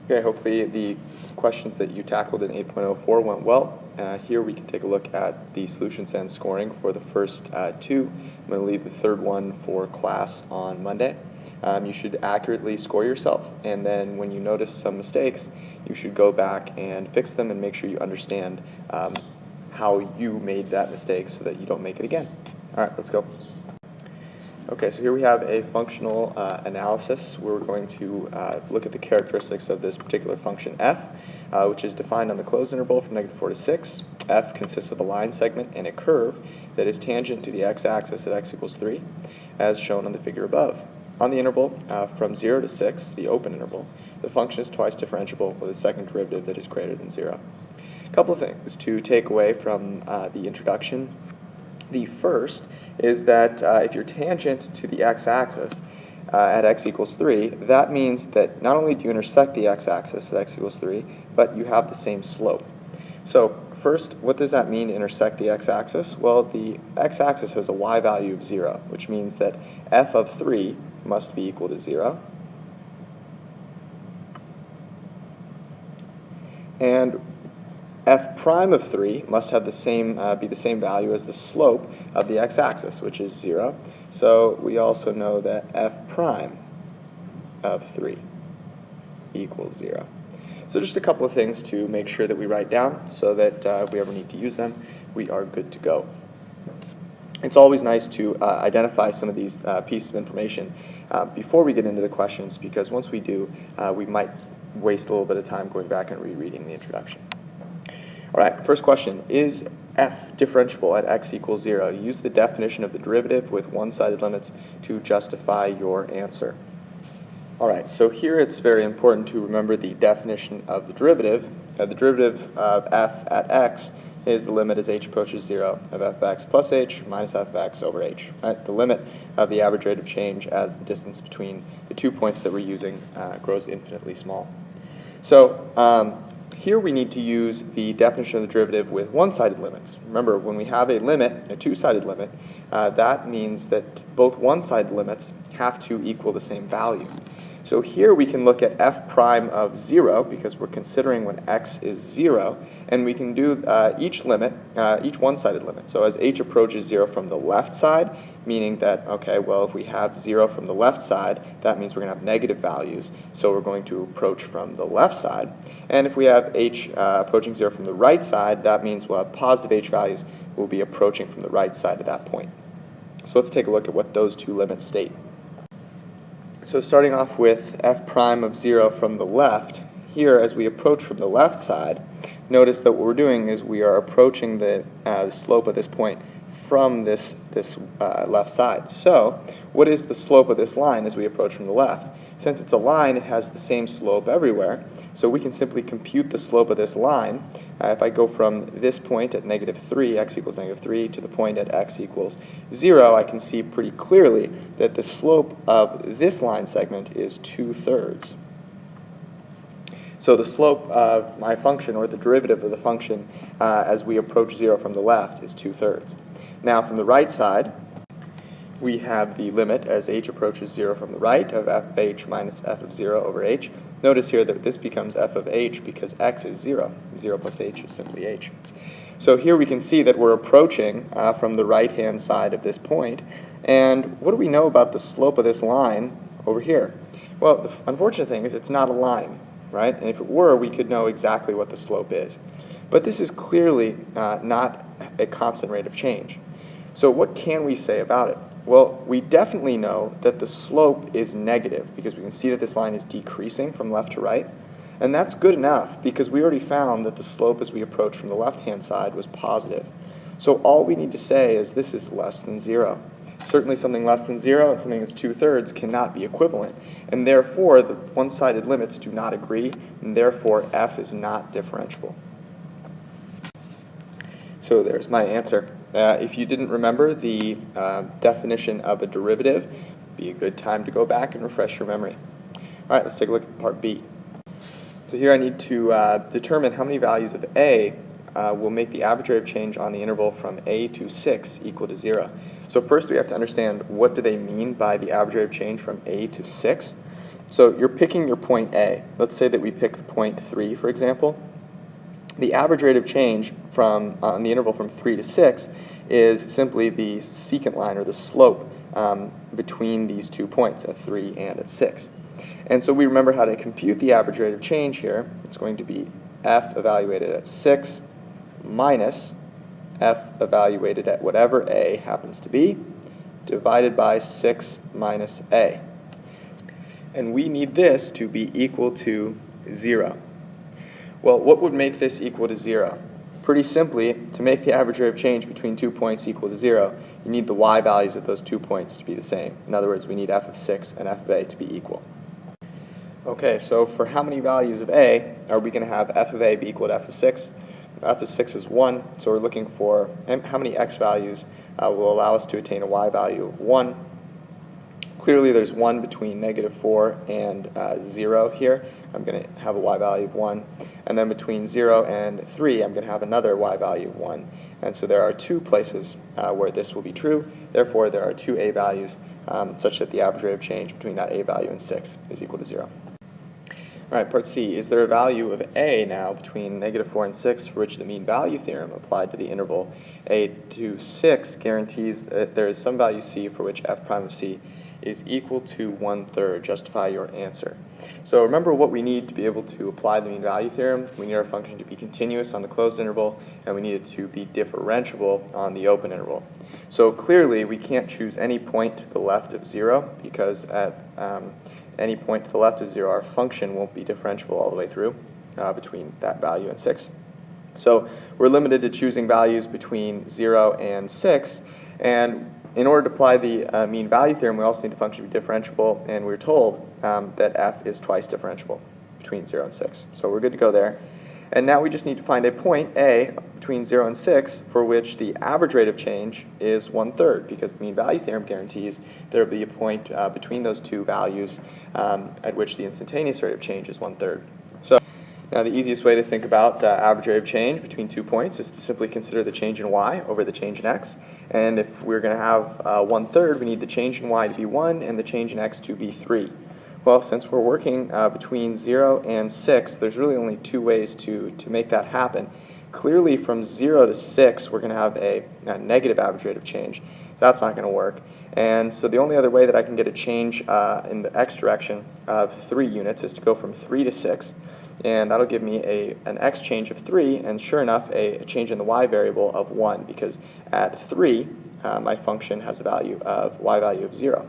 Okay, hopefully the questions that you tackled in 8.04 went well. Here we can take a look at the solutions and scoring for the first two. I'm going to leave the third one for class on Monday. You should accurately score yourself, and then when you notice some mistakes, you should go back and fix them and make sure you understand how you made that mistake so that you don't make it again. All right, let's go. Okay, so here we have a functional analysis where we're going to look at the characteristics of this particular function f, which is defined on the closed interval from -4 to 6. F consists of a line segment and a curve that is tangent to the x-axis at x equals 3, as shown on the figure above. On the interval from 0 to 6, the open interval, the function is twice differentiable with a second derivative that is greater than 0. A couple of things to take away from the introduction. The first is that if you're tangent to the x-axis at x equals 3, that means that not only do you intersect the x-axis at x equals 3, but you have the same slope. So first, what does that mean, intersect the x-axis? Well, the x-axis has a y value of 0, which means that f of 3 must be equal to 0. And f prime of 3 must have the same be the same value as the slope of the x-axis, which is 0. So we also know that f prime of 3 equals 0. So just a couple of things to make sure that we write down so that if we ever need to use them, we are good to go. It's always nice to identify some of these pieces of information before we get into the questions, because once we do, we might waste a little bit of time going back and rereading the introduction. All right, first question, is f differentiable at x equals 0? Use the definition of the derivative with one-sided limits to justify your answer. All right, so here it's very important to remember the definition of the derivative. The derivative of f at x is the limit as h approaches 0 of fx plus h minus fx over h. Right? The limit of the average rate of change as the distance between the 2 points that we're using grows infinitely small. So here we need to use the definition of the derivative with one-sided limits. Remember, when we have a limit, a two-sided limit, that means that both one-sided limits have to equal the same value. So here we can look at f prime of 0, because we're considering when x is 0, and we can do each limit, each one-sided limit. So as h approaches 0 from the left side, meaning that, okay, well, if we have 0 from the left side, that means we're going to have negative values, so we're going to approach from the left side. And if we have h approaching 0 from the right side, that means we'll have positive h values, we'll be approaching from the right side at that point. So let's take a look at what those two limits state. So starting off with f prime of 0 from the left, here as we approach from the left side, notice that what we're doing is we are approaching the slope of this point from this left side. So what is the slope of this line as we approach from the left? Since it's a line, it has the same slope everywhere, so we can simply compute the slope of this line. If I go from this point at -3, x equals -3, to the point at x equals 0, I can see pretty clearly that the slope of this line segment is 2/3. So the slope of my function, or the derivative of the function, as we approach 0 from the left is 2/3. Now from the right side, we have the limit as h approaches 0 from the right of f of h minus f of 0 over h. Notice here that this becomes f of h because x is 0. 0 plus h is simply h. So here we can see that we're approaching from the right-hand side of this point. And what do we know about the slope of this line over here? Well, the unfortunate thing is it's not a line, right? And if it were, we could know exactly what the slope is. But this is clearly not a constant rate of change. So what can we say about it? Well, we definitely know that the slope is negative because we can see that this line is decreasing from left to right. And that's good enough because we already found that the slope as we approach from the left-hand side was positive. So all we need to say is this is less than 0. Certainly something less than 0 and something that's 2/3 cannot be equivalent. And therefore, the one-sided limits do not agree, and therefore f is not differentiable. So there's my answer. If you didn't remember the definition of a derivative, it'd be a good time to go back and refresh your memory. All right, let's take a look at part B. So here I need to determine how many values of a will make the average rate of change on the interval from a to 6 equal to 0. So first we have to understand what do they mean by the average rate of change from a to 6. So you're picking your point A. Let's say that we pick the point 3, for example. The average rate of change from on the interval from 3 to 6 is simply the secant line, or the slope, between these 2 points at 3 and at 6. And so we remember how to compute the average rate of change here. It's going to be f evaluated at 6 minus f evaluated at whatever a happens to be, divided by 6 minus a. And we need this to be equal to 0. Well, what would make this equal to 0? Pretty simply, to make the average rate of change between 2 points equal to 0, you need the y values of those 2 points to be the same. In other words, we need f of 6 and f of a to be equal. Okay, so for how many values of a are we going to have f of a be equal to f of 6? F of 6 is 1, so we're looking for how many x values will allow us to attain a y value of 1. Clearly there's 1 between -4 and 0 here. I'm going to have a y value of 1. And then between 0 and 3, I'm going to have another y value of 1. And so there are 2 places where this will be true. Therefore, there are 2 a values such that the average rate of change between that a value and 6 is equal to 0. All right, part C, is there a value of a now between -4 and 6 for which the mean value theorem applied to the interval a to 6 guarantees that there is some value c for which f prime of c is equal to 1/3? Justify your answer. So remember what we need to be able to apply the mean value theorem. We need our function to be continuous on the closed interval, and we need it to be differentiable on the open interval. So clearly we can't choose any point to the left of 0, because at any point to the left of 0, our function won't be differentiable all the way through between that value and 6. So we're limited to choosing values between 0 and 6, and in order to apply the mean value theorem, we also need the function to be differentiable, and we're told that f is twice differentiable between 0 and 6. So we're good to go there. And now we just need to find a point A between 0 and 6 for which the average rate of change is 1/3, because the mean value theorem guarantees there will be a point between those 2 values at which the instantaneous rate of change is 1/3. So now the easiest way to think about average rate of change between 2 points is to simply consider the change in y over the change in x. And if we're going to have 1/3, we need the change in y to be 1 and the change in x to be 3. Well, since we're working between 0 and 6, there's really only 2 ways to make that happen. Clearly from 0 to 6, we're going to have a negative average rate of change. So that's not going to work. And so the only other way that I can get a change in the x direction of 3 units is to go from 3 to 6. And that'll give me an x change of 3, and sure enough, a change in the y variable of 1, because at 3, my function has a value of y value of 0.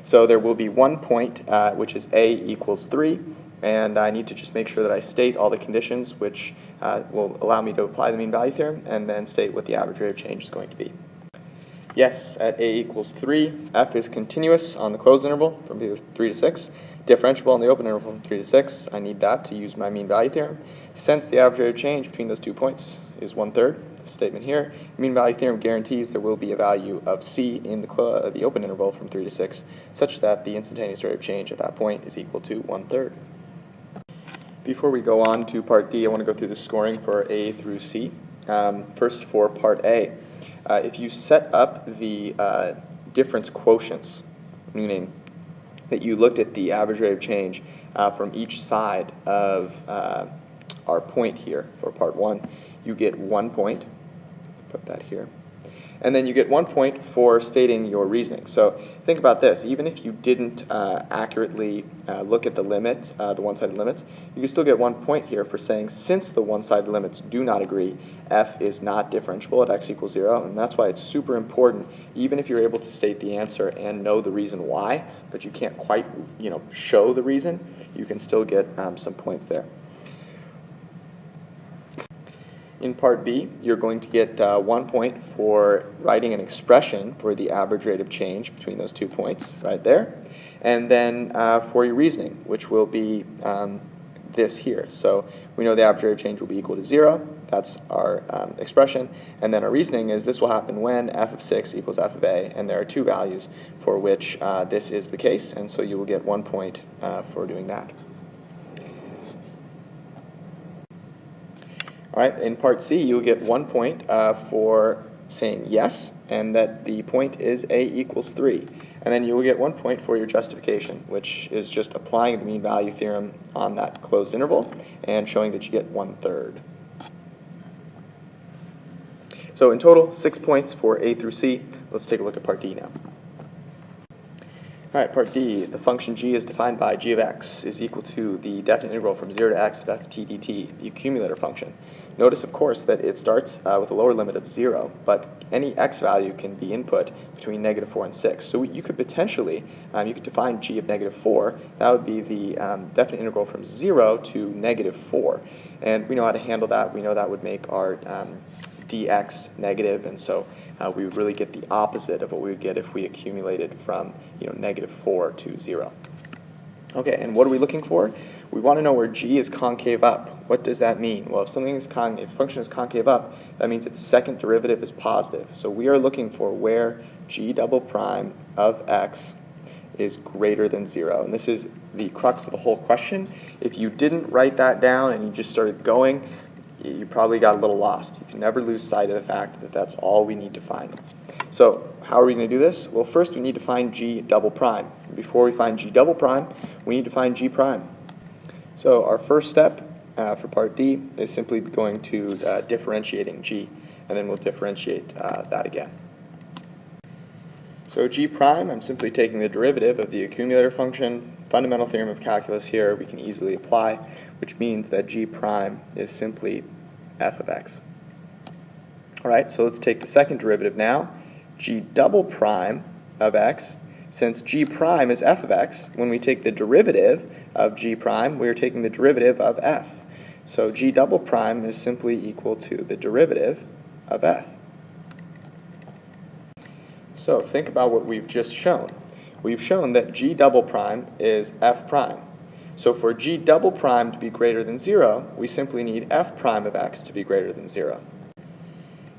So there will be one point, which is a equals 3, and I need to just make sure that I state all the conditions which will allow me to apply the mean value theorem, and then state what the average rate of change is going to be. Yes, at a equals 3, f is continuous on the closed interval from 3 to 6, differentiable on the open interval from 3 to 6. I need that to use my mean value theorem. Since the average rate of change between those 2 points is 1/3, the statement here, mean value theorem guarantees there will be a value of c in the open interval from 3 to 6, such that the instantaneous rate of change at that point is equal to 1/3. Before we go on to part D, I want to go through the scoring for A through C. First, for part A, if you set up the difference quotients, meaning that you looked at the average rate of change from each side of our point here for part 1, you get 1 point. Put that here. And then you get 1 point for stating your reasoning. So think about this. Even if you didn't accurately look at the limit, the one-sided limits, you can still get 1 point here for saying since the one-sided limits do not agree, f is not differentiable at x equals 0. And that's why it's super important, even if you're able to state the answer and know the reason why, but you can't quite show the reason, you can still get some points there. In part B, you're going to get 1 point for writing an expression for the average rate of change between those 2 points right there. And then for your reasoning, which will be this here. So we know the average rate of change will be equal to 0. That's our expression. And then our reasoning is this will happen when f of 6 equals f of a. And there are 2 values for which this is the case. And so you will get 1 point for doing that. All right, in part C, you'll get 1 point for saying yes and that the point is a equals 3. And then you will get 1 point for your justification, which is just applying the mean value theorem on that closed interval and showing that you get 1/3. So in total, 6 points for A through C. Let's take a look at part D now. All right, part D, the function g is defined by g of x is equal to the definite integral from 0 to x of f of t dt, the accumulator function. Notice, of course, that it starts with a lower limit of 0, but any x value can be input between -4 and 6. So you could potentially, you could define g of -4. That would be the definite integral from 0 to -4. And we know how to handle that. We know that would make our dx negative, and so we would really get the opposite of what we would get if we accumulated from -4 to 0. Okay, and what are we looking for? We want to know where g is concave up. What does that mean? Well, if a function is concave up, that means its second derivative is positive. So we are looking for where g double prime of x is greater than 0. And this is the crux of the whole question. If you didn't write that down and you just started going, you probably got a little lost. You can never lose sight of the fact that that's all we need to find. So how are we going to do this? Well, first we need to find g double prime. Before we find g double prime, we need to find g prime. So our first step for part D is simply going to differentiating g, and then we'll differentiate that again. So g prime, I'm simply taking the derivative of the accumulator function. Fundamental theorem of calculus here we can easily apply, which means that g prime is simply f of x. All right, so let's take the second derivative now. G double prime of x, since g prime is f of x, when we take the derivative of g prime, we are taking the derivative of f. So g double prime is simply equal to the derivative of f. So think about what we've just shown. We've shown that g double prime is f prime. So for g double prime to be greater than 0, we simply need f prime of x to be greater than 0.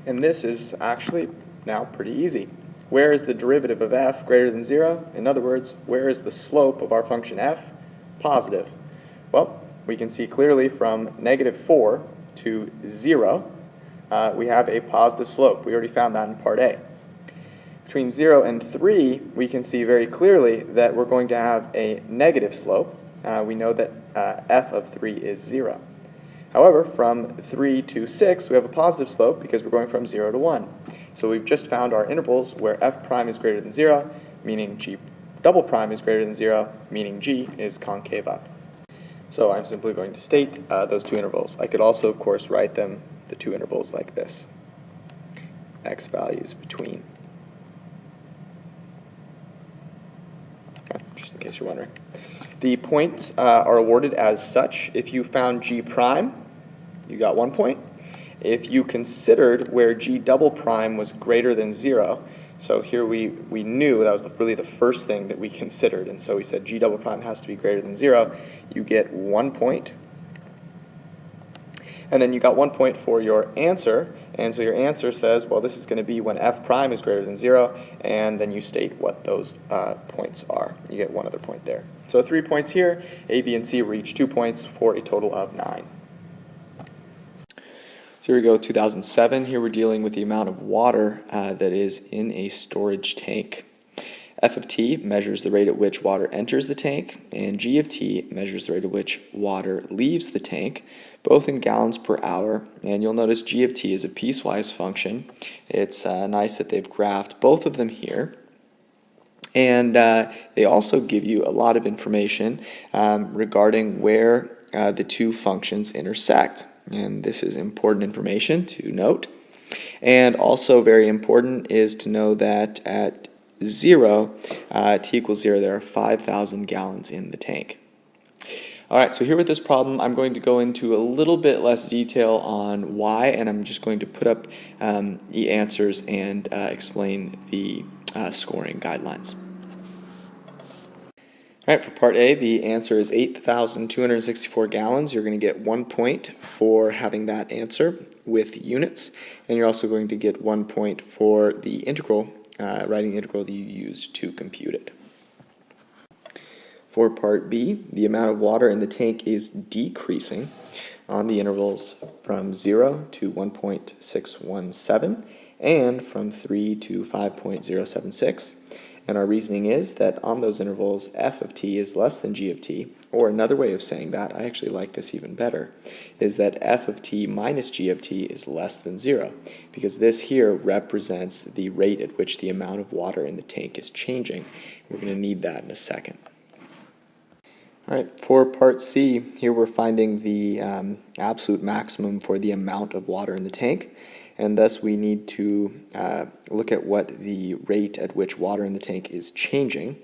And this is actually now pretty easy. Where is the derivative of f greater than 0? In other words, where is the slope of our function f? Positive. Well, we can see clearly from -4 to 0, we have a positive slope. We already found that in part A. Between 0 and 3, we can see very clearly that we're going to have a negative slope. We know that f of 3 is 0. However, from 3 to 6, we have a positive slope because we're going from 0 to 1. So we've just found our intervals where f prime is greater than 0, meaning g double prime is greater than 0, meaning g is concave up. So I'm simply going to state those two intervals. I could also, of course, write them, the two intervals, like this. X values between. Okay, just in case you're wondering. The points are awarded as such. If you found g prime, you got 1 point. If you considered where g double prime was greater than 0, so here we knew that was really the first thing that we considered, and so we said g double prime has to be greater than 0, you get 1 point. And then you got 1 point for your answer, and so your answer says, well, this is going to be when f prime is greater than 0, and then you state what those points are. You get 1 other point there. So 3 points here, A, B, and C were each 2 points for a total of 9. So here we go, 2007. Here we're dealing with the amount of water that is in a storage tank. F of t measures the rate at which water enters the tank, and g of t measures the rate at which water leaves the tank, both in gallons per hour. And you'll notice g of t is a piecewise function. It's nice that they've graphed both of them here. And they also give you a lot of information regarding where the two functions intersect. And this is important information to note. And also very important is to know that at 0, t equals 0, there are 5,000 gallons in the tank. All right, so here with this problem, I'm going to go into a little bit less detail on why, and I'm just going to put up the answers and explain the scoring guidelines. All right, for part A, the answer is 8,264 gallons. You're going to get 1 point for having that answer with units, and you're also going to get 1 point for the integral, writing the integral that you used to compute it. For part B, the amount of water in the tank is decreasing on the intervals from 0 to 1.617, and from 3 to 5.076. And our reasoning is that on those intervals, f of t is less than g of t, or another way of saying that, I actually like this even better, is that f of t minus g of t is less than 0, because this here represents the rate at which the amount of water in the tank is changing. We're going to need that in a second. All right, for part C, here we're finding the absolute maximum for the amount of water in the tank, and thus we need to look at what the rate at which water in the tank is changing.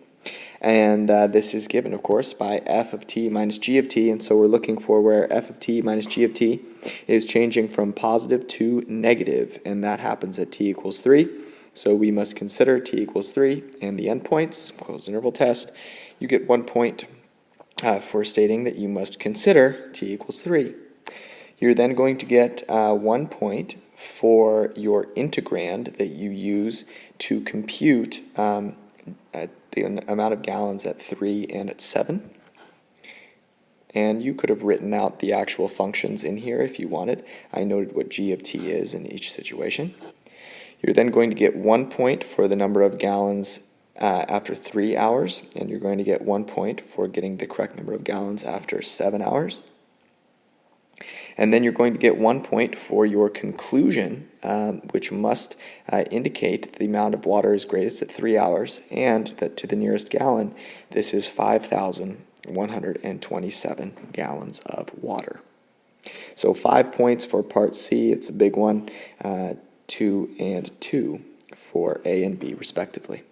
And this is given, of course, by f of t minus g of t, and so we're looking for where f of t minus g of t is changing from positive to negative, and that happens at t equals 3. So we must consider t equals 3 and the endpoints, closed interval test. You get 1 point for stating that you must consider t equals 3. You're then going to get 1 point for your integrand that you use to compute the amount of gallons at 3 and at 7. And you could have written out the actual functions in here if you wanted. I noted what g of t is in each situation. You're then going to get 1 point for the number of gallons after 3 hours, and you're going to get 1 point for getting the correct number of gallons after 7 hours. And then you're going to get 1 point for your conclusion, which must indicate the amount of water is greatest at 3 hours, and that to the nearest gallon, this is 5,127 gallons of water. So 5 points for part C, it's a big one, 2 and 2 for A and B respectively.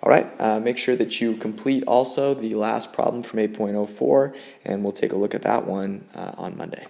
All right, make sure that you complete also the last problem from 8.04, and we'll take a look at that one on Monday.